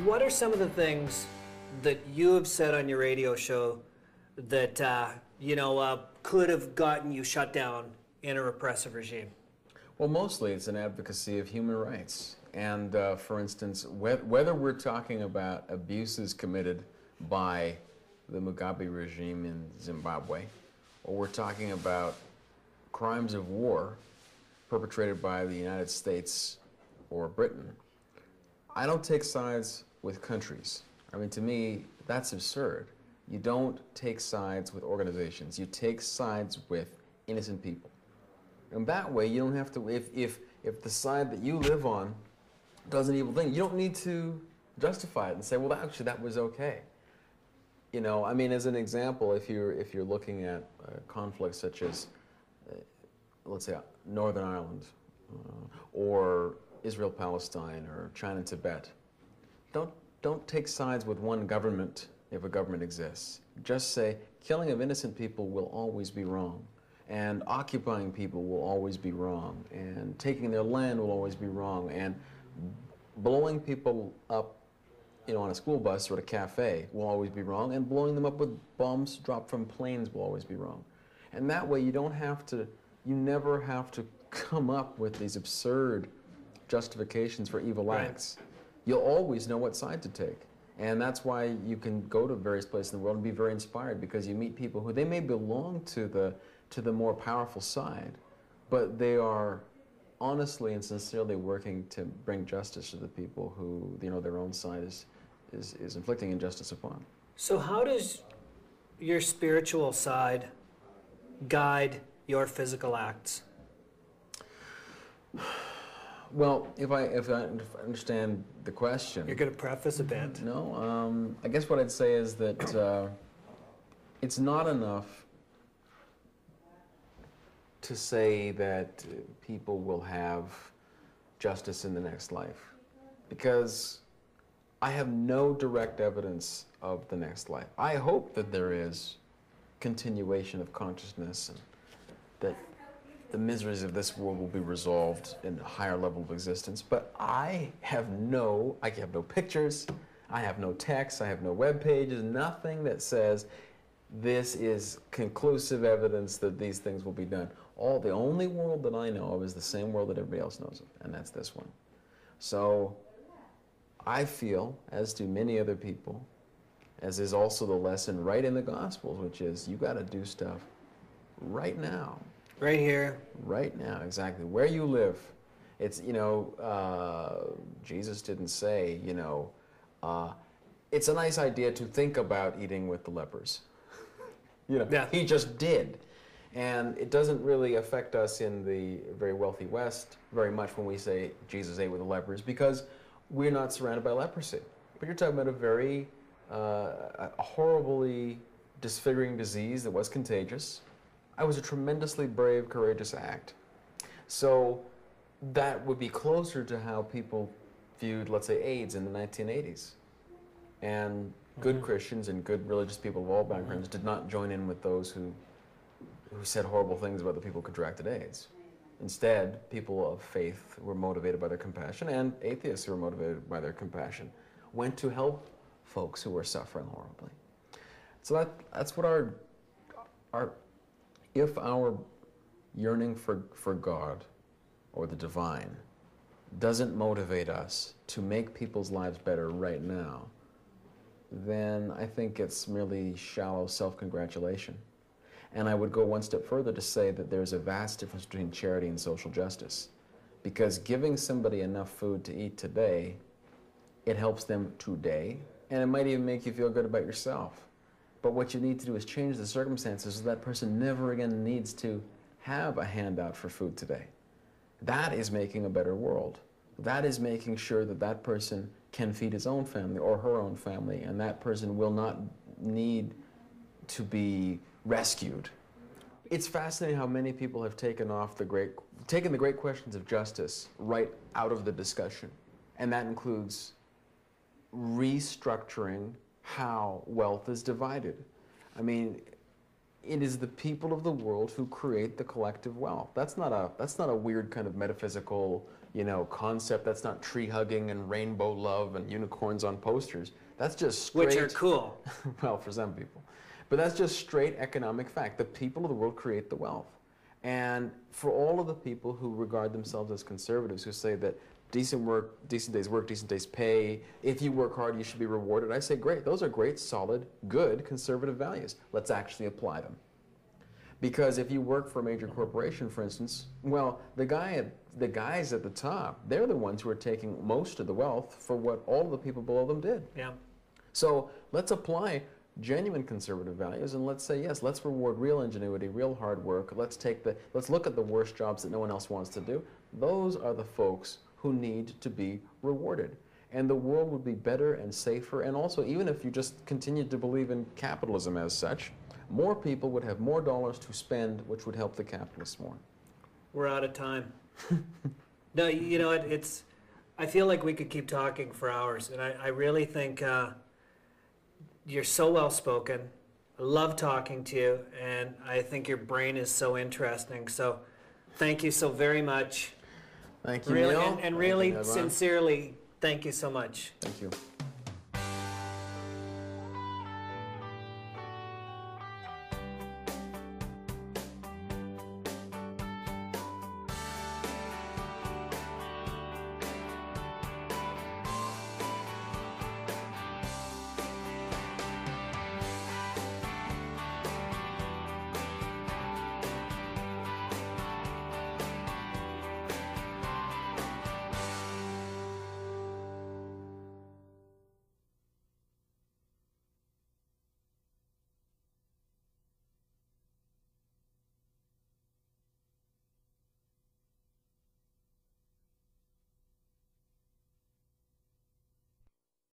What are some of the things that you have said on your radio show that, could have gotten you shut down in a repressive regime? Well, mostly it's an advocacy of human rights. And for instance, whether we're talking about abuses committed by the Mugabe regime in Zimbabwe, or we're talking about crimes of war perpetrated by the United States or Britain, I don't take sides with countries. I mean, to me, that's absurd. You don't take sides with organizations. You take sides with innocent people. And that way, you don't have to, if the side that you live on does an evil thing, you don't need to justify it and say, well, actually, that was okay. You know, I mean, as an example, if you're looking at conflicts such as, let's say, Northern Ireland, or Israel-Palestine, or China-Tibet, don't take sides with one government if a government exists. Just say, killing of innocent people will always be wrong, and occupying people will always be wrong, and taking their land will always be wrong, and blowing people up, you know, on a school bus or at a cafe will always be wrong, and blowing them up with bombs dropped from planes will always be wrong. And that way you never have to come up with these absurd justifications for evil acts. You'll always know what side to take. And that's why you can go to various places in the world and be very inspired, because you meet people who, they may belong to the more powerful side, but they are honestly and sincerely working to bring justice to the people who, you know, their own side is inflicting injustice upon. So how does your spiritual side guide your physical acts? Well, if I understand the question... You're going to preface a bit. No, I guess what I'd say is that it's not enough to say that people will have justice in the next life, because I have no direct evidence of the next life. I hope that there is continuation of consciousness, and that the miseries of this world will be resolved in a higher level of existence, but I have no pictures, I have no text, I have no web pages, nothing that says this is conclusive evidence that these things will be done. The only world that I know of is the same world that everybody else knows of, and that's this one. So I feel, as do many other people, as is also the lesson right in the Gospels, which is you got to do stuff right now. Right here. Right now, exactly. Where you live. It's, you know, Jesus didn't say, you know, it's a nice idea to think about eating with the lepers. You know, yeah. He just did. And it doesn't really affect us in the very wealthy West very much when we say Jesus ate with the lepers, because we're not surrounded by leprosy. But you're talking about a very a horribly disfiguring disease that was contagious. It was a tremendously brave, courageous act. So that would be closer to how people viewed, let's say, AIDS in the 1980s. And good Christians and good religious people of all backgrounds did not join in with those who said horrible things about the people who contracted AIDS. Instead, people of faith were motivated by their compassion, and atheists who were motivated by their compassion went to help folks who were suffering horribly. So that's what if our yearning for God or the divine doesn't motivate us to make people's lives better right now, then I think it's merely shallow self-congratulation. And I would go one step further to say that there's a vast difference between charity and social justice. Because giving somebody enough food to eat today, it helps them today, and it might even make you feel good about yourself. But what you need to do is change the circumstances so that person never again needs to have a handout for food today. That is making a better world. That is making sure that that person can feed his own family or her own family, and that person will not need to be rescued. It's fascinating how many people have taken the great questions of justice right out of the discussion. And that includes restructuring how wealth is divided. I mean, it is the people of the world who create the collective wealth. That's not a weird kind of metaphysical concept. That's not tree hugging and rainbow love and unicorns on posters. That's just straight. Which are cool. Well, for some people. But that's just straight economic fact. The people of the world create the wealth. And for all of the people who regard themselves as conservatives, who say that decent work, decent days pay, if you work hard, you should be rewarded, I say, great. Those are great, solid, good conservative values. Let's actually apply them. Because if you work for a major corporation, for instance, well, the guys at the top, they're the ones who are taking most of the wealth for what all the people below them did. Yeah. So let's apply genuine conservative values, and let's say, yes, let's reward real ingenuity, real hard work. Let's look at the worst jobs that no one else wants to do. Those are the folks who need to be rewarded. And the world would be better and safer, and also, even if you just continued to believe in capitalism as such, more people would have more dollars to spend, which would help the capitalists more. We're out of time. No, you know, I feel like we could keep talking for hours, and I really think you're so well-spoken. I love talking to you, and I think your brain is so interesting. So thank you so very much. Thank you, Really, Neil. and really, sincerely, thank you so much. Thank you.